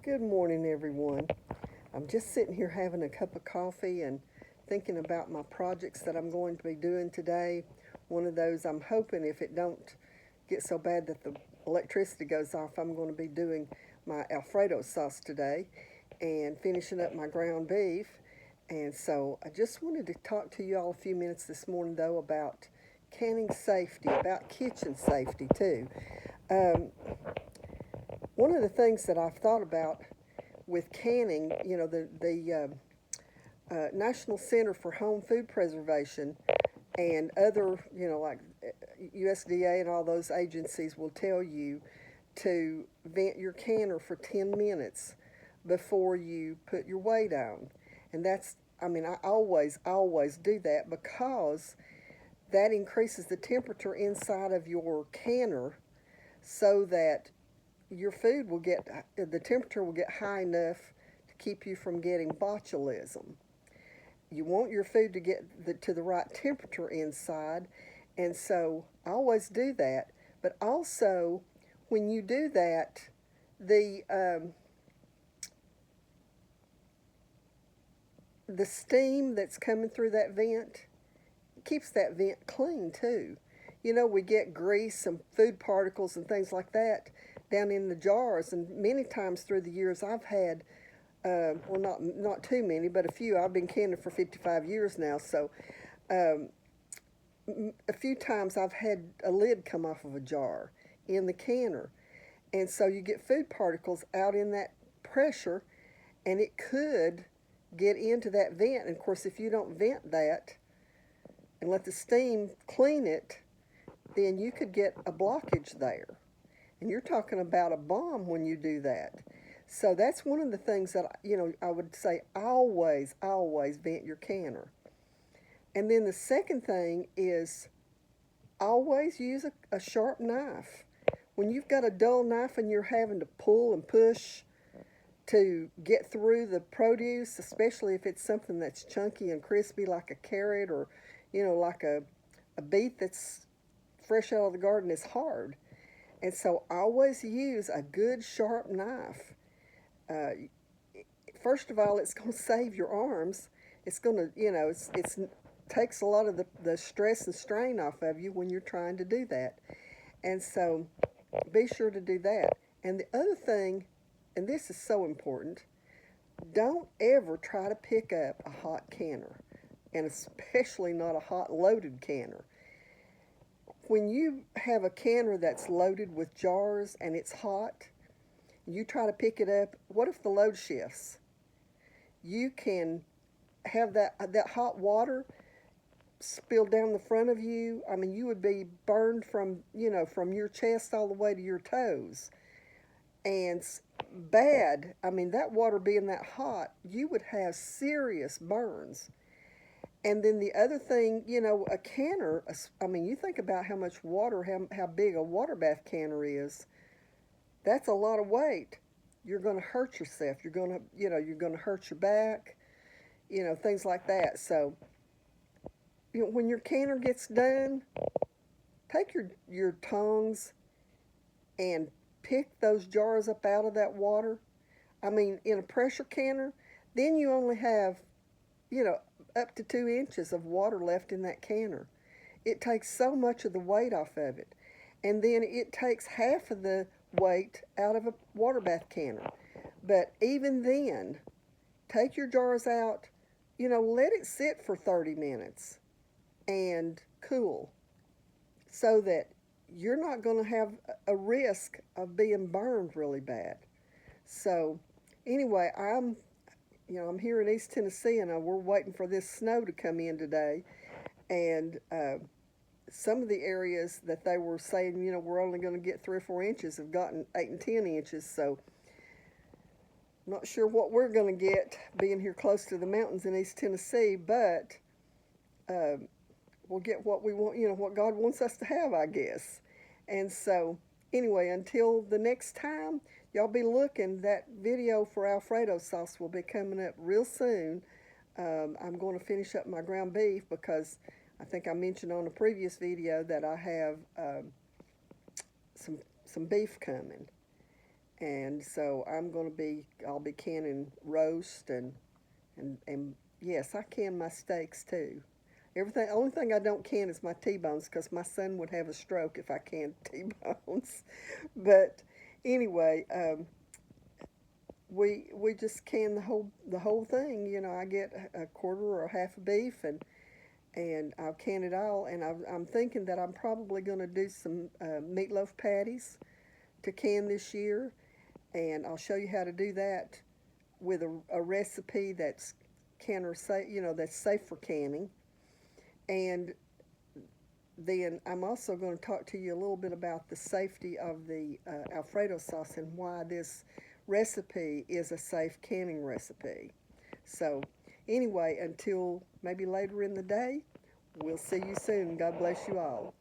Good morning, everyone. I'm just sitting here having a cup of coffee and thinking about my projects that I'm going to be doing today. One of those, I'm hoping if it don't get so bad that the electricity goes off, I'm going to be doing my Alfredo sauce today and finishing up my ground beef. And so I just wanted to talk to you all a few minutes this morning, though, about canning safety, about kitchen safety, too. Um, One of the things that I've thought about with canning, the National Center for Home Food Preservation and other, like USDA and all those agencies will tell you to vent your canner for 10 minutes before you put your weight on. And I always do that because that increases the temperature inside of your canner so that your food will get, the temperature will get high enough to keep you from getting botulism. You want your food to get to the right temperature inside, and so I always do that. But also, when you do that, the um, the steam that's coming through that vent keeps that vent clean too. We get grease and food particles and things like that down in the jars, and many times through the years I've had, well, not too many, but a few. I've been canning for 55 years now, so um, a few times I've had a lid come off of a jar in the canner, and so you get food particles out in that pressure, and it could get into that vent. And of course, if you don't vent that and let the steam clean it, then you could get a blockage there. And you're talking about a bomb when you do that. So that's one of the things that, I would say always vent your canner. And then the second thing is always use a sharp knife. When you've got a dull knife and you're having to pull and push to get through the produce, especially if it's something that's chunky and crispy like a carrot or, like a beet that's fresh out of the garden, is hard. And so always use a good sharp knife. Uh, First of all, it's going to save your arms. It's going to, it's takes a lot of the stress and strain off of you when you're trying to do that. And so be sure to do that. And the other thing, and this is so important, don't ever try to pick up a hot canner, and especially not a hot loaded canner. When you have a canner that's loaded with jars and it's hot, you try to pick it up, what if the load shifts? You can have that hot water spilled down the front of you. I mean, you would be burned from your chest all the way to your toes. And bad, I mean, that water being that hot, you would have serious burns. And then the other thing, a canner, I mean, you think about how much water, how big a water bath canner is. That's a lot of weight. You're going to hurt yourself. You're going to hurt your back, things like that. So, when your canner gets done, take your tongs and pick those jars up out of that water. I mean, in a pressure canner, then you only have, you know, up to 2 inches of water left in that canner. It takes so much of the weight off of it. And then it takes half of the weight out of a water bath canner. But even then, take your jars out, let it sit for 30 minutes and cool so that you're not going to have a risk of being burned really bad. So anyway, I'm here in East Tennessee, and we're waiting for this snow to come in today. And some of the areas that they were saying, we're only going to get 3 or 4 inches have gotten 8 and 10 inches. So not sure what we're going to get being here close to the mountains in East Tennessee, but uh, we'll get what we want, what God wants us to have, I guess. And so anyway, until the next time, y'all be looking. That video for Alfredo sauce will be coming up real soon. I'm going to finish up my ground beef because I think I mentioned on a previous video that I have some beef coming. And so I'll be canning roast and yes, I can my steaks too. Everything, only thing I don't can is my T-bones because my son would have a stroke if I canned T-bones. But anyway, we just can the whole thing. You know, I get a quarter or half a beef and I'll can it all. And I'm thinking that I'm probably going to do some meatloaf patties to can this year, and I'll show you how to do that with a recipe that's canner safe. You know, that's safe for canning. And then I'm also going to talk to you a little bit about the safety of the Alfredo sauce and why this recipe is a safe canning recipe. So, anyway, until maybe later in the day, we'll see you soon. God bless you all.